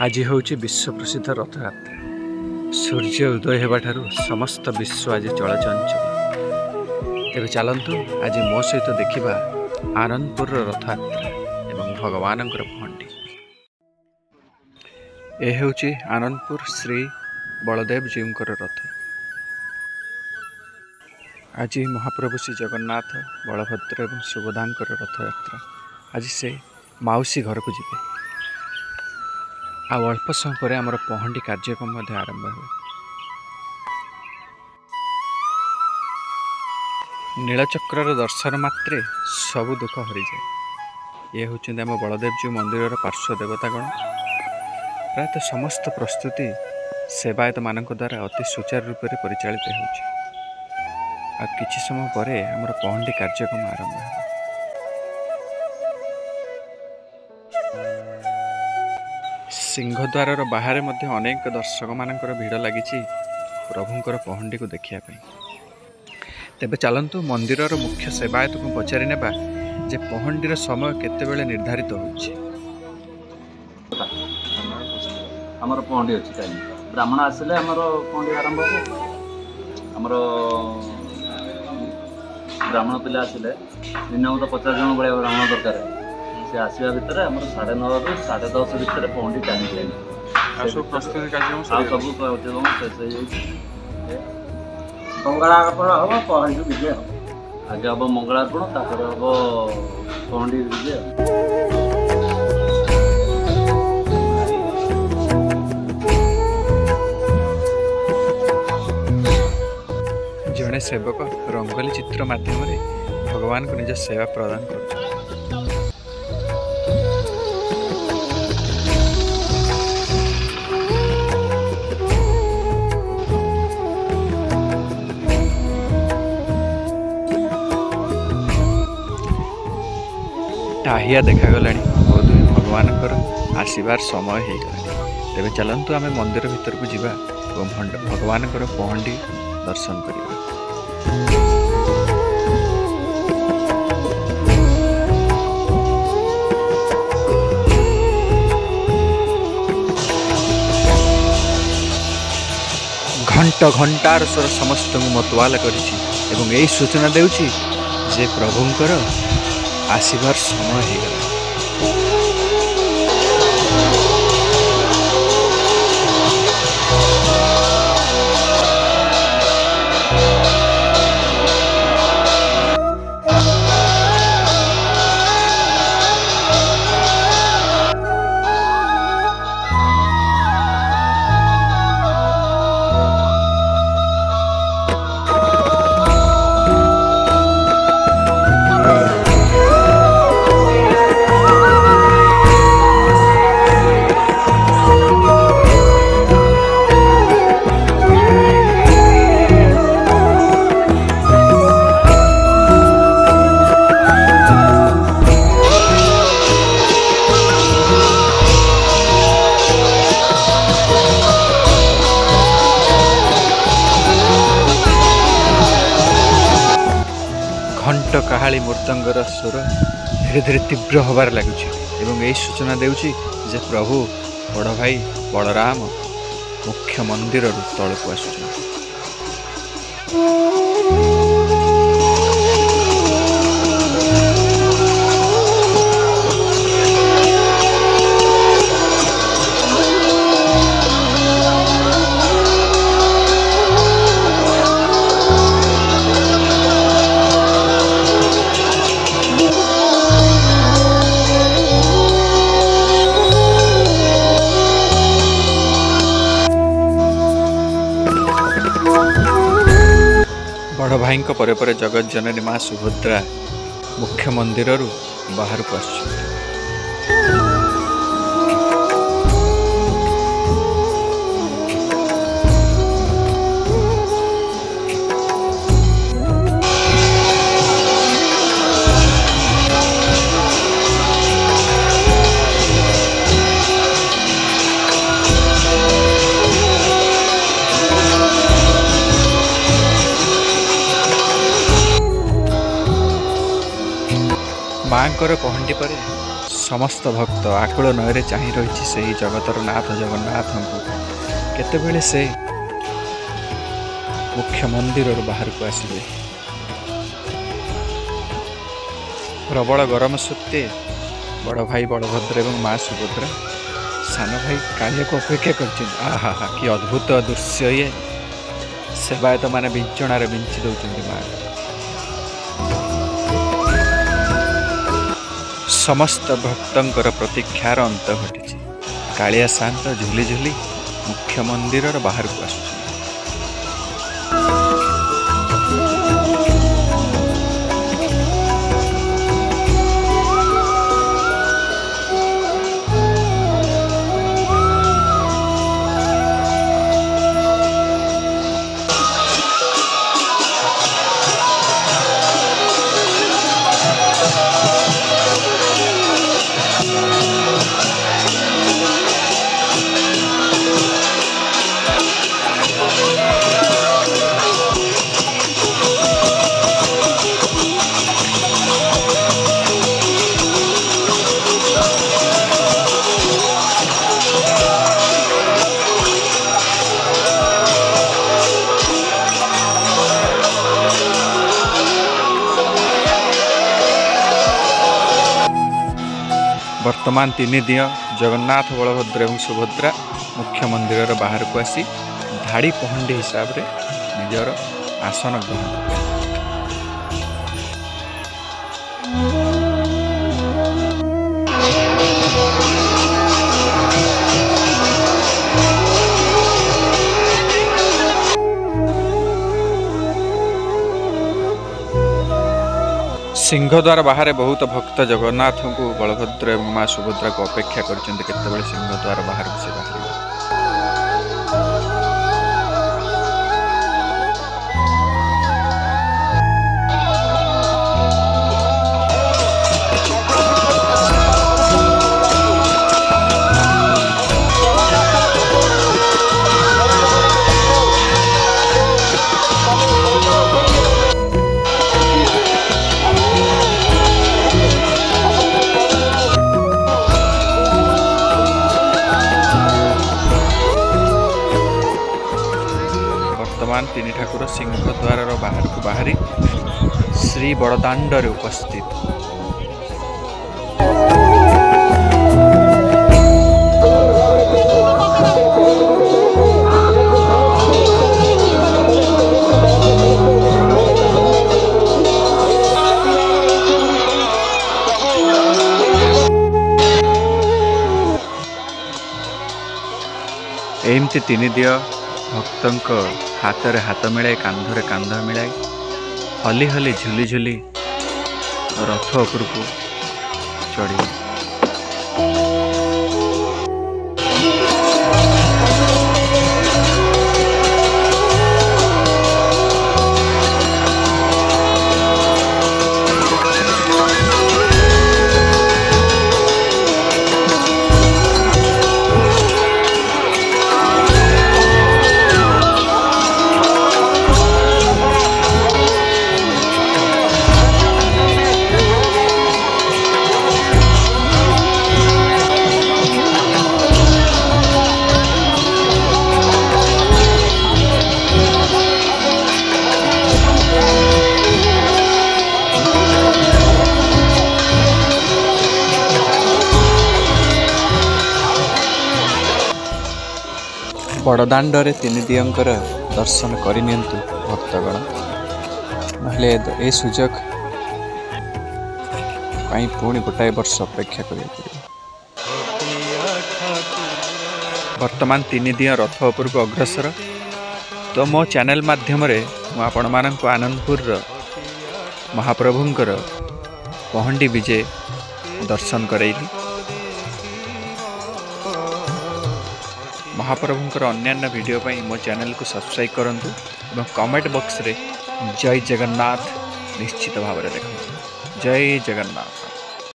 आज हूँ विश्व प्रसिद्ध रथयात्रा। सूर्य उदय होगाठू समस्त विश्व आज चलचंचल। तेरे चलतु आज मो सहित देखा आनंदपुर रथयात्रा एवं भगवान पहंडी। यह हूँ आनंदपुर श्री बलदेव जीव रथ। आज महाप्रभु श्री जगन्नाथ बलभद्र और सुभद्रा रथयात्रा। आज से माउसी घर को जीवे। अल्प समय पर आमर पहंडी कार्यक्रम आरंभ हुए। नीलचक्र दर्शन मात्रे सबु दुख हरी जाए। ये हूँ आम बलदेव जीव मंदिर पार्श्व देवतागण। प्रायतः समस्त प्रस्तुति सेवायत मान द्वारा अति सुचारू रूप से परिचालित हो। किछि समय पर आमर पहंडी कार्यक्रम आरंभ है। सिंहद्वार बाहर अनेक दर्शक मानकर भीड़ लगी प्रभुंकर पहंडी को देखिया पाई। तेबे चलंतु मंदिर मुख्य सेवायत को पचारि नेबा जे पहंडीर समय केतेबेले निर्धारित होछि। हमर पहंडी अछि टाइम ब्राह्मण आसिले हमर पहंडी आरंभ हो। हमर ब्राह्मण पिला आसिले मिनिमम तो 50 जन बळे ब्राह्मण दरकार। से आसवा भितर आम 9:30 ରୁ 10:30 भितर पहंडी टाइम सब प्रस्तुति कार्यक्रम सब मंगलार्पण हम पहंडी विजय हम आगे हम मंगलार्पण तापर हम पहंडी विजय। जड़े सेवक रंगोली चित्र माध्यम भगवान को निज सेवा प्रदान कर। टाहिया देखागला बहुत भगवान आसबार समय हो गला। तेरे चलतु आम मंदिर भीतर को जीवा और भगवान पहंडी दर्शन करवा। घंट घंटार स्वर समस्त मतवाला करी सूचना देउछि जे प्रभुंकर आसबार समय हो गला। घंट काहाली मृदंगर स्वर धीरे धीरे तीव्र होबार लगुच एवं यही सूचना देउछि जे प्रभु बड़ भाई बलराम मुख्य मंदिर तलक आसुछन। बड़ भाई पर जगत जननी माँ सुभद्रा मुख्य मंदिर बाहर को आस। माँ पहंडी पर समस्त भक्त आकुल नयरे चाहि रही से जगतर नाथ जगन्नाथ को केतेबेले से मुख्य मंदिर बाहर को आसबे। प्रबल गरम सत्वे बड़ भाई बलभद्र एवं माँ सुभद्रा सान भाई कालिया को अपेक्षा कर। आहा हा कि अद्भुत दृश्य ये सेवायत माने बिंचणार बिंची दौरान माँ समस्त भक्तंकर प्रतीक्षार अंत घटी। कालिया शांत झुली झुली मुख्य मंदिर बाहर को आस। वर्तमान 3 दिन जगन्नाथ बलभद्र एवं सुभद्रा मुख्य मंदिर बाहर को आसी धाड़ी पहंडी हिसाब रे निजर आसन ग्रहण। सिंहद्वार बाहर बहुत भक्त जगन्नाथ को बलभद्र एवं माँ सुभद्रा को अपेक्षा कर सिंहद्वार बाहर से बाहर। वर्तमान 3 ठाकुर सिंहद्वार बाहर को बाहरी श्री बड़दाण्ड उपस्थित। एमती 3 दिन भक्तंक हाथ रे हाथ मिलाए कांधरे कांध मिलाए हली हली झुली झुली रथ उपर को चढ़ी। बड़दाण्ड 3 दियंकर दर्शन करनियंतु भक्तगण नहले ए सुजोग कहीं पुणी गोटाए वर्ष अपेक्षा करिया पड़िबो। वर्तमान 3 दिन रथ उपर को अग्रसर तो मो चैनल माध्यम रे मु आपण मानक आनंदपुर महाप्रभुंकर पहंडी विजय दर्शन करैली। महाप्रभुंकर अन्यान्य वीडियो पाई मो चैनल को सब्सक्राइब करंतु और कमेंट बॉक्स रे जय जगन्नाथ निश्चित भाव में देखो। जय जगन्नाथ।